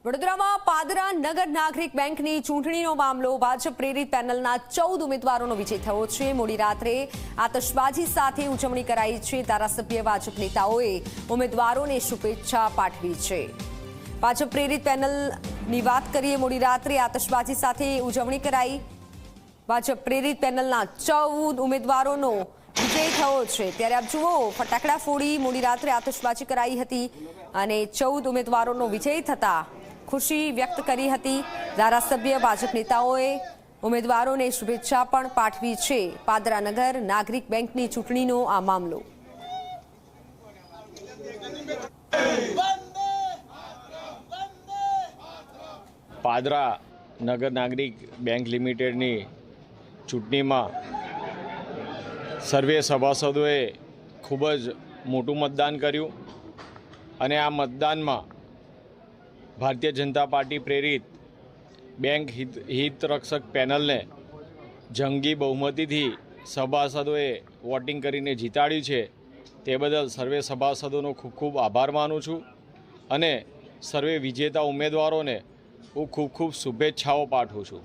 વડોદરામાં પાદરા નગર નાગરિક બેંકની ચૂંટણીનો મામલો ભાજપ પ્રેરિત પેનલના 14 ઉમેદવારોનો વિજય થયો છે। મોડી રાત્રે આતશબાજી સાથે ઉજવણી કરાઈ છે। ધારાસભ્ય ભાજપ નેતાઓએ ઉમેદવારોને શુભેચ્છા પાઠવી છે। ભાજપ પ્રેરિત પેનલની વાત કરીએ, મોડી રાત્રે આતશબાજી સાથે ઉજવણી કરાઈ। ભાજપ પ્રેરિત પેનલના 14 ઉમેદવારોનો વિજય થયો છે। ત્યારે આપ જુઓ, ફટાકડા ફોડી મોડી રાત્રે આતશબાજી કરાઈ હતી અને 14 ઉમેદવારોનો વિજય થતા खुशी व्यक्त करी हती। धारासभ्य भाजप नेताओए उम्मीदवारों ने शुभेच्छा पण पाठवी छे। पादरा नगर नागरिक बेंकनी चूंटणीनो आ मामलो। पादरा नगर नागरिक बैंक लिमिटेडनी चूंटणीमां सर्वे सभासदोए खूब ज मोटुं मतदान कर्युं अने आ मतदानमां भारतीय जनता पार्टी प्रेरित बैंक हितरक्षक पेनल ने जंगी बहुमती थी सभासदोए वोटिंग करीने जीताड्युं छे। ते बदल सर्वे सभासदों खूब खूब आभार मानु छूं अने सर्वे विजेता उम्मीदवारों ने खूब खूब शुभेच्छाओं पाठवुं छूं।